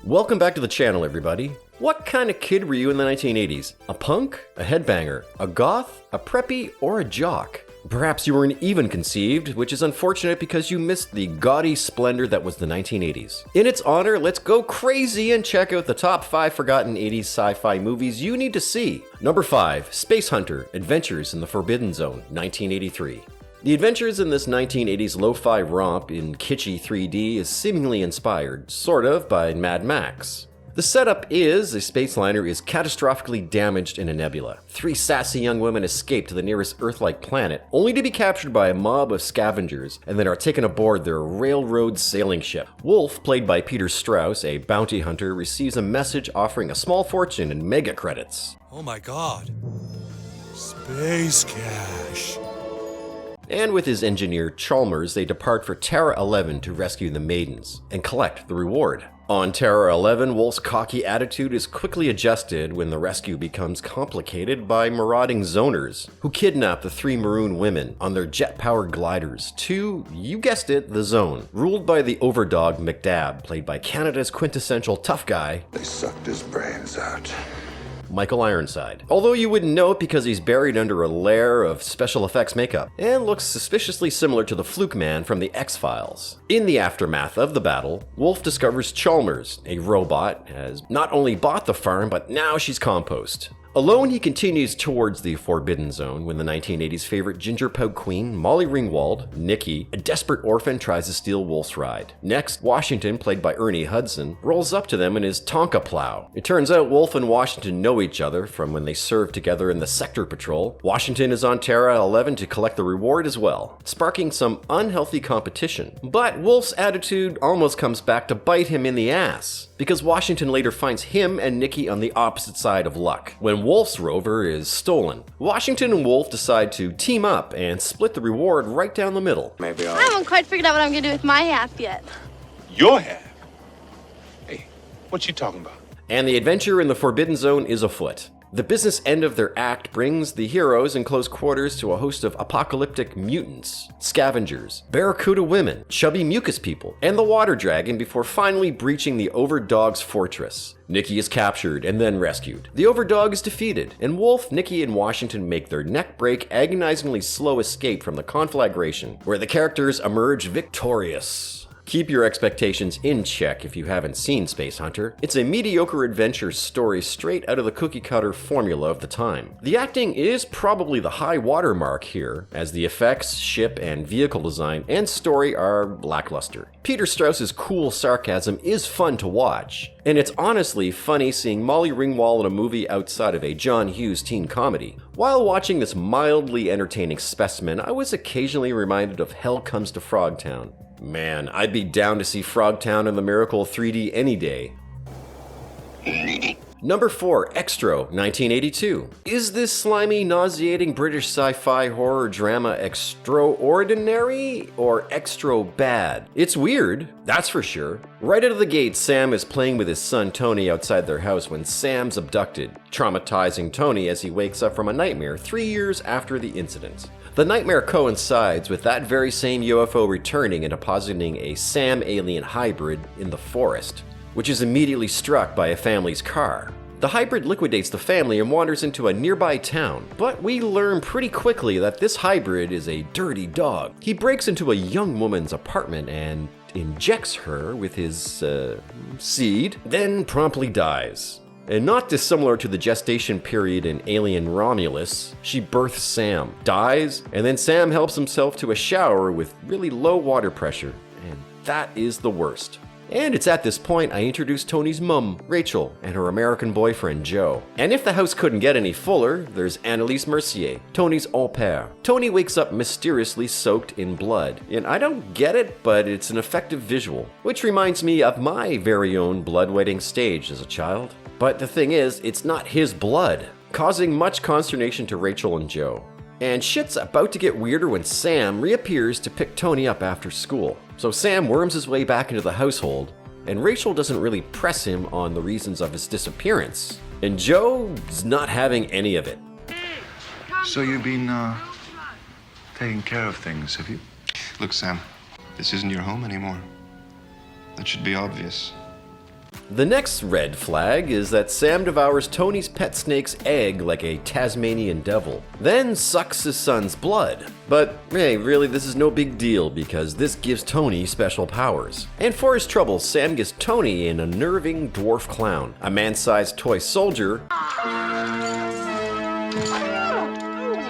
Welcome back to the channel, everybody. What kind of kid were you in the 1980s? A punk? A headbanger? A goth? A preppy? Or a jock? Perhaps you weren't even conceived, which is unfortunate because you missed the gaudy splendor that was the 1980s. In its honor, let's go crazy and check out the top 5 forgotten 80s sci-fi movies you need to see. Number 5, Spacehunter, Adventures in the Forbidden Zone, 1983. The adventures in this 1980s lo-fi romp in kitschy 3D is seemingly inspired, sort of, by Mad Max. The setup is a space liner is catastrophically damaged in a nebula. 3 sassy young women escape to the nearest Earth-like planet, only to be captured by a mob of scavengers, and then are taken aboard their railroad sailing ship. Wolf, played by Peter Strauss, a bounty hunter, receives a message offering a small fortune and mega credits. Oh my god. Space cash. And with his engineer Chalmers, they depart for Terra 11 to rescue the maidens and collect the reward. On Terra 11, Wolf's cocky attitude is quickly adjusted when the rescue becomes complicated by marauding zoners, who kidnap the 3 maroon women on their jet-powered gliders to, you guessed it, the Zone, ruled by the overdog McDab, played by Canada's quintessential tough guy. They sucked his brains out. Michael Ironside. Although you wouldn't know it because he's buried under a layer of special effects makeup, and looks suspiciously similar to the Fluke Man from the X-Files. In the aftermath of the battle, Wolf discovers Chalmers, a robot, has not only bought the farm, but now she's compost. Alone, he continues towards the Forbidden Zone when the 1980s favorite ginger pout queen, Molly Ringwald, Nikki, a desperate orphan, tries to steal Wolf's ride. Next, Washington, played by Ernie Hudson, rolls up to them in his Tonka plow. It turns out Wolf and Washington know each other from when they served together in the Sector Patrol. Washington is on Terra 11 to collect the reward as well, sparking some unhealthy competition. But Wolf's attitude almost comes back to bite him in the ass, because Washington later finds him and Nikki on the opposite side of luck, when Wolf's rover is stolen. Washington and Wolf decide to team up and split the reward right down the middle. I haven't quite figured out what I'm gonna do with my half yet. Your half? Hey, what you talking about? And the adventure in the Forbidden Zone is afoot. The business end of their act brings the heroes in close quarters to a host of apocalyptic mutants, scavengers, barracuda women, chubby mucus people, and the water dragon before finally breaching the Overdog's fortress. Nikki is captured and then rescued. The Overdog is defeated, and Wolf, Nikki, and Washington make their neck-break, agonizingly slow escape from the conflagration, where the characters emerge victorious. Keep your expectations in check if you haven't seen Spacehunter. It's a mediocre adventure story straight out of the cookie-cutter formula of the time. The acting is probably the high watermark here, as the effects, ship, and vehicle design and story are lackluster. Peter Strauss's cool sarcasm is fun to watch, and it's honestly funny seeing Molly Ringwald in a movie outside of a John Hughes teen comedy. While watching this mildly entertaining specimen, I was occasionally reminded of Hell Comes to Frogtown. Man, I'd be down to see Frogtown in the Miracle 3D any day. Number 4, Xtro, 1982. Is this slimy, nauseating British sci-fi horror drama extraordinary or extra bad? It's weird, that's for sure. Right out of the gate, Sam is playing with his son Tony outside their house when Sam's abducted, traumatizing Tony as he wakes up from a nightmare 3 years after the incident. The nightmare coincides with that very same UFO returning and depositing a Sam alien hybrid in the forest, which is immediately struck by a family's car. The hybrid liquidates the family and wanders into a nearby town, but we learn pretty quickly that this hybrid is a dirty dog. He breaks into a young woman's apartment and injects her with his, seed, then promptly dies. And not dissimilar to the gestation period in Alien Romulus, she births Sam, dies, and then Sam helps himself to a shower with really low water pressure, and that is the worst. And it's at this point I introduce Tony's mum, Rachel, and her American boyfriend, Joe. And if the house couldn't get any fuller, there's Annalise Mercier, Tony's au pair. Tony wakes up mysteriously soaked in blood. And I don't get it, but it's an effective visual, which reminds me of my very own bloodletting stage as a child. But the thing is, it's not his blood, causing much consternation to Rachel and Joe. And shit's about to get weirder when Sam reappears to pick Tony up after school. So Sam worms his way back into the household, and Rachel doesn't really press him on the reasons of his disappearance. And Joe's not having any of it. So you've been, taking care of things, have you? Look, Sam, this isn't your home anymore. That should be obvious. The next red flag is that Sam devours Tony's pet snake's egg like a Tasmanian devil, then sucks his son's blood. But hey, really, this is no big deal because this gives Tony special powers. And for his troubles, Sam gives Tony an unnerving dwarf clown, a man-sized toy soldier,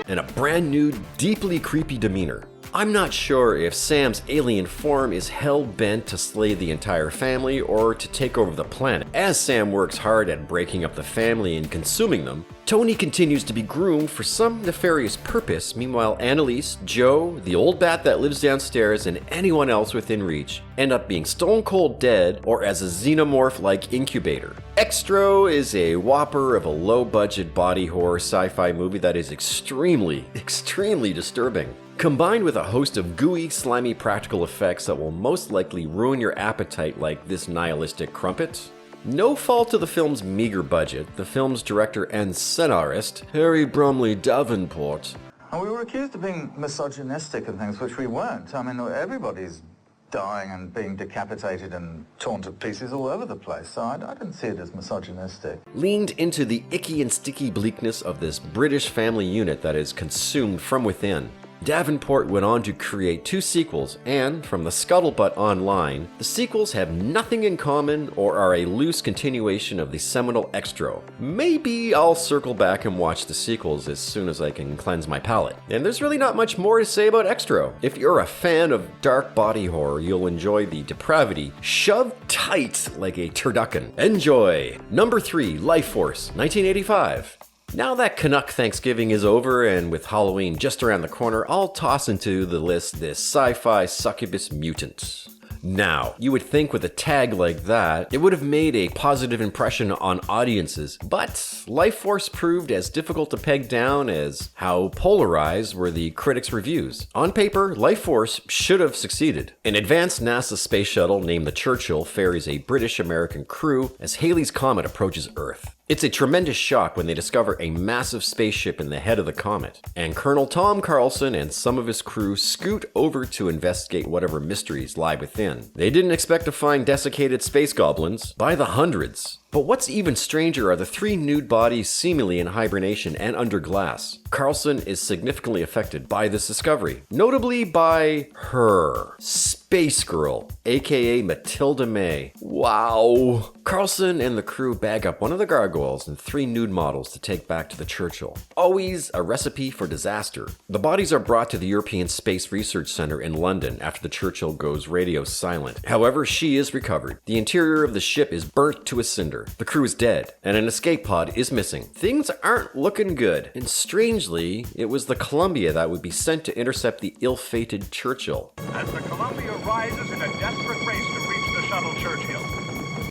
and a brand new, deeply creepy demeanor. I'm not sure if Sam's alien form is hell-bent to slay the entire family or to take over the planet. As Sam works hard at breaking up the family and consuming them, Tony continues to be groomed for some nefarious purpose. Meanwhile, Annalise, Joe, the old bat that lives downstairs, and anyone else within reach end up being stone cold dead or as a xenomorph-like incubator. Xtro is a whopper of a low-budget body horror sci-fi movie that is extremely disturbing. Combined with a host of gooey, slimy practical effects that will most likely ruin your appetite like this nihilistic crumpet. No fault to the film's meager budget, the film's director and scenarist, Harry Bromley Davenport. And we were accused of being misogynistic and things, which we weren't. I mean, everybody's dying and being decapitated and torn to pieces all over the place, so I didn't see it as misogynistic. Leaned into the icky and sticky bleakness of this British family unit that is consumed from within. Davenport went on to create 2 sequels, and from the scuttlebutt online, the sequels have nothing in common or are a loose continuation of the seminal Xtro. Maybe I'll circle back and watch the sequels as soon as I can cleanse my palate. And there's really not much more to say about Xtro. If you're a fan of dark body horror, you'll enjoy the depravity shoved tight like a turducken. Enjoy! Number 3, Lifeforce, 1985. Now that Canuck Thanksgiving is over and with Halloween just around the corner, I'll toss into the list this sci-fi succubus mutant. Now, you would think with a tag like that, it would have made a positive impression on audiences, but Lifeforce proved as difficult to peg down as how polarized were the critics' reviews. On paper, Lifeforce should have succeeded. An advanced NASA space shuttle named the Churchill ferries a British-American crew as Halley's Comet approaches Earth. It's a tremendous shock when they discover a massive spaceship in the head of the comet, and Colonel Tom Carlson and some of his crew scoot over to investigate whatever mysteries lie within. They didn't expect to find desiccated space goblins by the hundreds. But what's even stranger are the 3 nude bodies seemingly in hibernation and under glass. Carlson is significantly affected by this discovery, notably by her, Space Girl, aka Matilda May. Wow. Carlson and the crew bag up one of the gargoyles and 3 nude models to take back to the Churchill. Always a recipe for disaster. The bodies are brought to the European Space Research Center in London after the Churchill goes radio silent. However, she is recovered. The interior of the ship is burnt to a cinder. The crew is dead, and an escape pod is missing. Things aren't looking good, and strangely, it was the Columbia that would be sent to intercept the ill-fated Churchill. As the Columbia rises in a desperate race to reach the shuttle Churchill.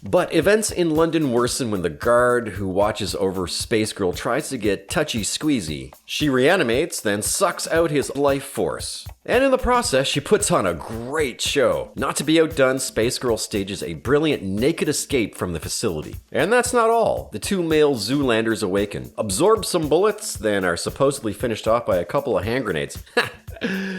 But events in London worsen when the guard who watches over Space Girl tries to get touchy-squeezy. She reanimates, then sucks out his life force. And in the process, she puts on a great show. Not to be outdone, Space Girl stages a brilliant naked escape from the facility. And that's not all. The 2 male Zoolanders awaken, absorb some bullets, then are supposedly finished off by a couple of hand grenades.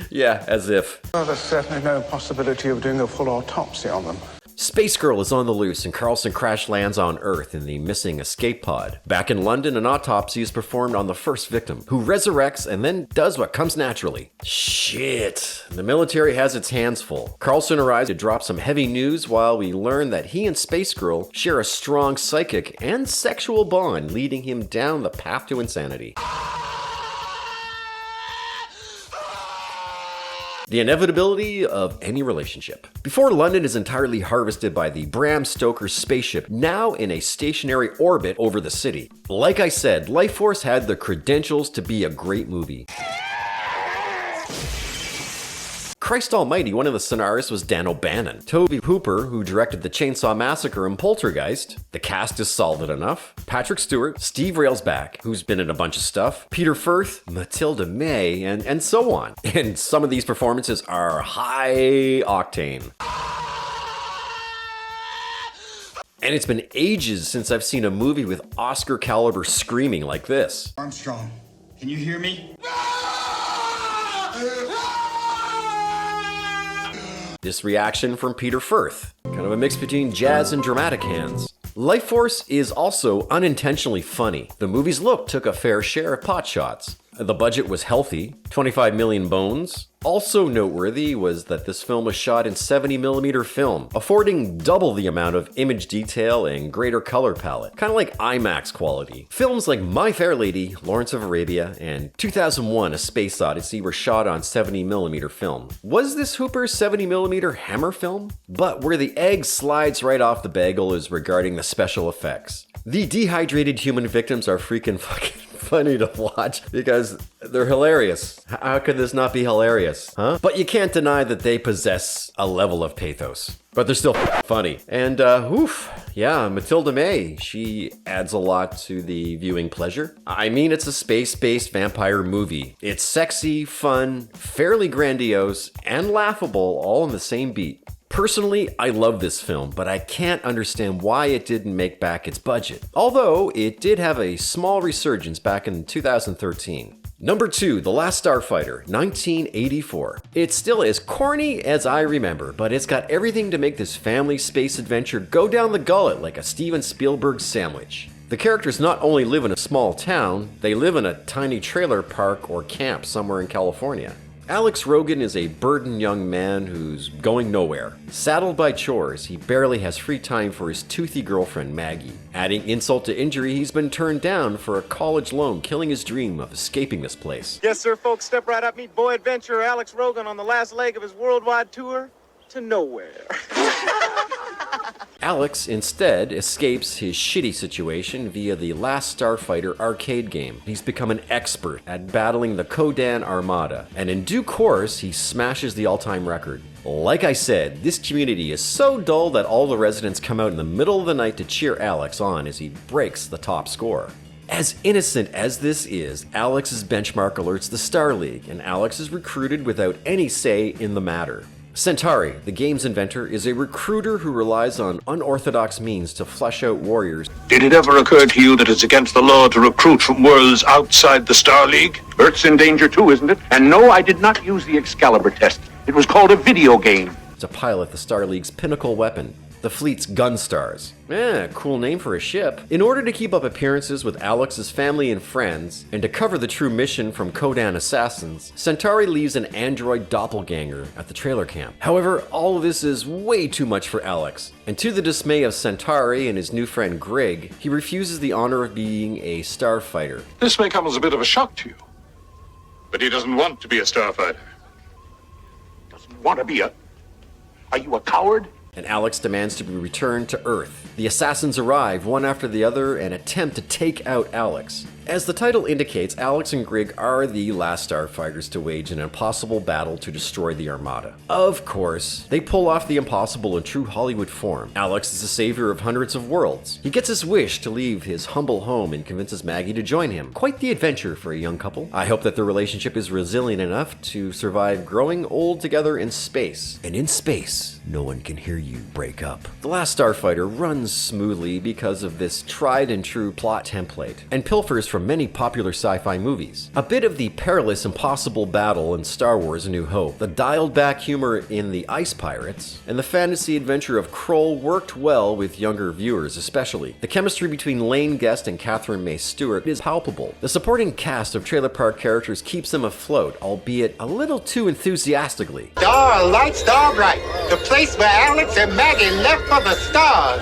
Yeah, as if. Well, there's certainly no possibility of doing a full autopsy on them. Space Girl is on the loose and Carlson crash lands on Earth in the missing escape pod. Back in London, an autopsy is performed on the first victim, who resurrects and then does what comes naturally. Shit. The military has its hands full. Carlson arrives to drop some heavy news while we learn that he and Space Girl share a strong psychic and sexual bond, leading him down the path to insanity. The inevitability of any relationship. Before London is entirely harvested by the Bram Stoker spaceship, now in a stationary orbit over the city. Like I said, Lifeforce had the credentials to be a great movie. Christ almighty, one of the scenarios was Dan O'Bannon. Toby Hooper, who directed The Chainsaw Massacre and Poltergeist. The cast is solid enough. Patrick Stewart, Steve Railsback, who's been in a bunch of stuff, Peter Firth, Matilda May, and so on. And some of these performances are high octane. And it's been ages since I've seen a movie with Oscar caliber screaming like this. Armstrong, can you hear me? This reaction from Peter Firth, kind of a mix between jazz and dramatic hands. Lifeforce is also unintentionally funny. The movie's look took a fair share of pot shots. The budget was healthy, 25 million bones. Also noteworthy was that this film was shot in 70mm film, affording double the amount of image detail and greater color palette, kind of like IMAX quality. Films like My Fair Lady, Lawrence of Arabia, and 2001 A Space Odyssey were shot on 70mm film. Was this Hooper's 70mm Hammer film? But where the egg slides right off the bagel is regarding the special effects. The dehydrated human victims are freaking fucking funny to watch because they're hilarious. How could this not be hilarious, huh? But you can't deny that they possess a level of pathos. But they're still funny. And, yeah, Matilda May, she adds a lot to the viewing pleasure. I mean, it's a space-based vampire movie. It's sexy, fun, fairly grandiose, and laughable all in the same beat. Personally, I love this film, but I can't understand why it didn't make back its budget. Although, it did have a small resurgence back in 2013. Number 2, The Last Starfighter, 1984. It's still as corny as I remember, but it's got everything to make this family space adventure go down the gullet like a Steven Spielberg sandwich. The characters not only live in a small town, they live in a tiny trailer park or camp somewhere in California. Alex Rogan is a burdened young man who's going nowhere. Saddled by chores, he barely has free time for his toothy girlfriend Maggie. Adding insult to injury, he's been turned down for a college loan, killing his dream of escaping this place. Yes, sir, folks, step right up, meet boy adventurer Alex Rogan on the last leg of his worldwide tour to nowhere. Alex instead escapes his shitty situation via the Last Starfighter arcade game. He's become an expert at battling the Kodan Armada, and in due course, he smashes the all-time record. Like I said, this community is so dull that all the residents come out in the middle of the night to cheer Alex on as he breaks the top score. As innocent as this is, Alex's benchmark alerts the Star League, and Alex is recruited without any say in the matter. Centauri, the game's inventor, is a recruiter who relies on unorthodox means to flesh out warriors. Did it ever occur to you that it's against the law to recruit from worlds outside the Star League? Earth's in danger too, isn't it? And no, I did not use the Excalibur test. It was called a video game. To pilot the Star League's pinnacle weapon, the fleet's Gunstars. Cool name for a ship. In order to keep up appearances with Alex's family and friends, and to cover the true mission from Kodan assassins, Centauri leaves an android doppelganger at the trailer camp. However, all of this is way too much for Alex, and to the dismay of Centauri and his new friend Greg, he refuses the honor of being a starfighter. This may come as a bit of a shock to you, but he doesn't want to be a starfighter. Doesn't want to be a... Are you a coward? And Alex demands to be returned to Earth. The assassins arrive one after the other and attempt to take out Alex. As the title indicates, Alex and Greg are the last starfighters to wage an impossible battle to destroy the Armada. Of course, they pull off the impossible in true Hollywood form. Alex is the savior of hundreds of worlds. He gets his wish to leave his humble home and convinces Maggie to join him. Quite the adventure for a young couple. I hope that their relationship is resilient enough to survive growing old together in space. And in space, no one can hear you break up. The Last Starfighter runs smoothly because of this tried and true plot template, and pilfers from many popular sci-fi movies. A bit of the perilous impossible battle in Star Wars A New Hope, the dialed back humor in The Ice Pirates, and the fantasy adventure of Kroll worked well with younger viewers especially. The chemistry between Lane Guest and Catherine May Stewart is palpable. The supporting cast of trailer park characters keeps them afloat, albeit a little too enthusiastically. Starlight, Starbright, the place where Alex and Maggie left for the stars.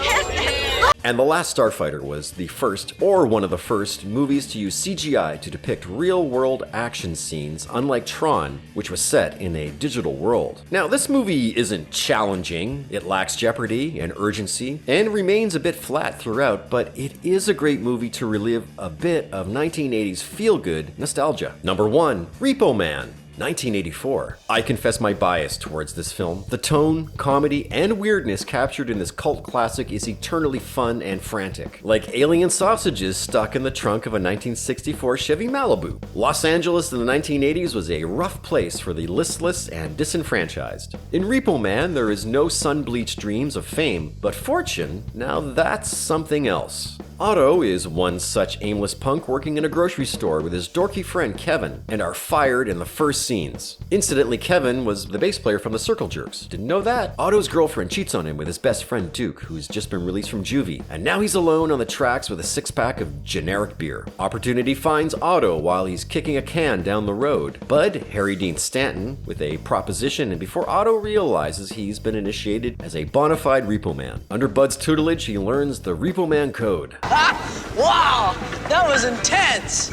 And The Last Starfighter was the first, or one of the first, movies to use CGI to depict real-world action scenes, unlike Tron, which was set in a digital world. Now, this movie isn't challenging, it lacks jeopardy and urgency, and remains a bit flat throughout, but it is a great movie to relive a bit of 1980s feel-good nostalgia. Number 1, Repo Man. 1984. I confess my bias towards this film. The tone, comedy, and weirdness captured in this cult classic is eternally fun and frantic. Like alien sausages stuck in the trunk of a 1964 Chevy Malibu. Los Angeles in the 1980s was a rough place for the listless and disenfranchised. In Repo Man, there is no sun-bleached dreams of fame, but fortune, now that's something else. Otto is one such aimless punk working in a grocery store with his dorky friend Kevin, and are fired in the first scenes. Incidentally, Kevin was the bass player from the Circle Jerks. Didn't know that? Otto's girlfriend cheats on him with his best friend Duke, who's just been released from juvie, and now he's alone on the tracks with a six-pack of generic beer. Opportunity finds Otto while he's kicking a can down the road. Bud, Harry Dean Stanton, with a proposition, and before Otto realizes he's been initiated as a bona fide Repo Man. Under Bud's tutelage, he learns the Repo Man code. Wow, that was intense.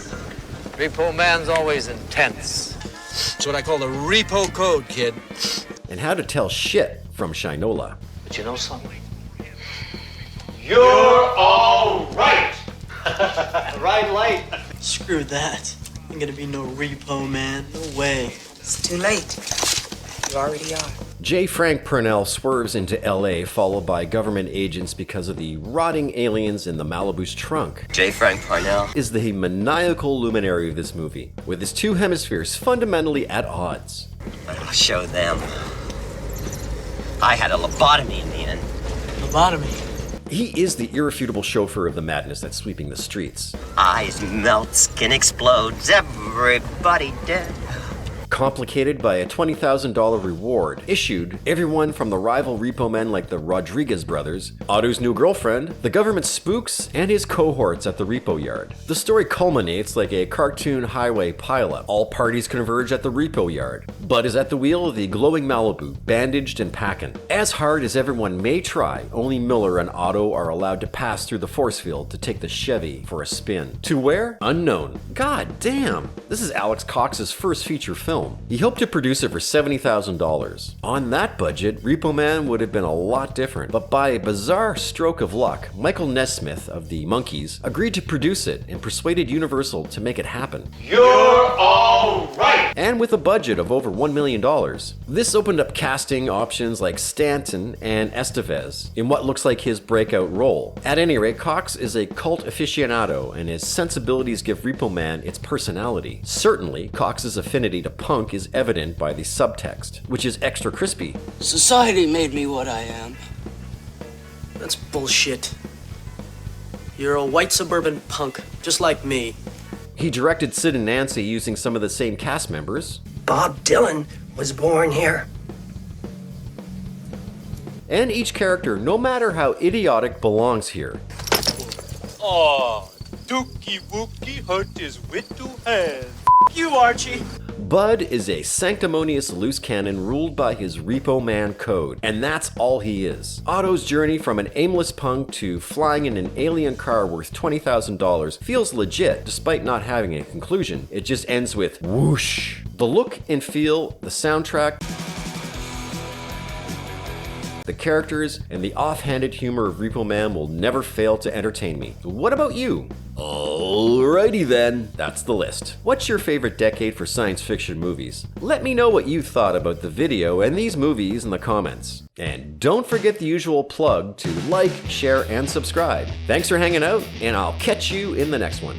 Repo Man's always intense. It's what I call the repo code, kid. And how to tell shit from Shinola. But you know something? You're all right. Right light. Screw that. Ain't gonna be no Repo Man. No way. It's too late. You already are. J. Frank Purnell swerves into LA, followed by government agents because of the rotting aliens in the Malibu's trunk. J. Frank Purnell is the maniacal luminary of this movie, with his two hemispheres fundamentally at odds. I'll show them. I had a lobotomy in the end. Lobotomy? He is the irrefutable chauffeur of the madness that's sweeping the streets. Eyes melt, skin explodes, everybody dead. Complicated by a $20,000 reward issued everyone from the rival repo men like the Rodriguez brothers, Otto's new girlfriend, the government spooks, and his cohorts at the repo yard. The story culminates like a cartoon highway pileup. All parties converge at the repo yard. Bud is at the wheel of the glowing Malibu, bandaged and packing. As hard as everyone may try, only Miller and Otto are allowed to pass through the force field to take the Chevy for a spin. To where? Unknown. God damn! This is Alex Cox's first feature film. He hoped to produce it for $70,000. On that budget, Repo Man would have been a lot different, but by a bizarre stroke of luck, Michael Nesmith of the Monkees agreed to produce it and persuaded Universal to make it happen. You're all right. And with a budget of over $1 million, this opened up casting options like Stanton and Estevez in what looks like his breakout role. At any rate, Cox is a cult aficionado, and his sensibilities give Repo Man its personality. Certainly, Cox's affinity to punk is evident by the subtext, which is extra crispy. Society made me what I am. That's bullshit. You're a white suburban punk, just like me. He directed Sid and Nancy using some of the same cast members. Bob Dylan was born here. And each character, no matter how idiotic, belongs here. Aw, Dookie Wookie hurt his little hand. You, Archie. Bud is a sanctimonious loose cannon ruled by his Repo Man code, and that's all he is. Otto's journey from an aimless punk to flying in an alien car worth $20,000 feels legit despite not having a conclusion. It just ends with whoosh. The look and feel, the soundtrack, the characters, and the offhanded humor of Repo Man will never fail to entertain me. What about you? Alrighty then, that's the list. What's your favorite decade for science fiction movies? Let me know what you thought about the video and these movies in the comments. And don't forget the usual plug to like, share, and subscribe. Thanks for hanging out, and I'll catch you in the next one.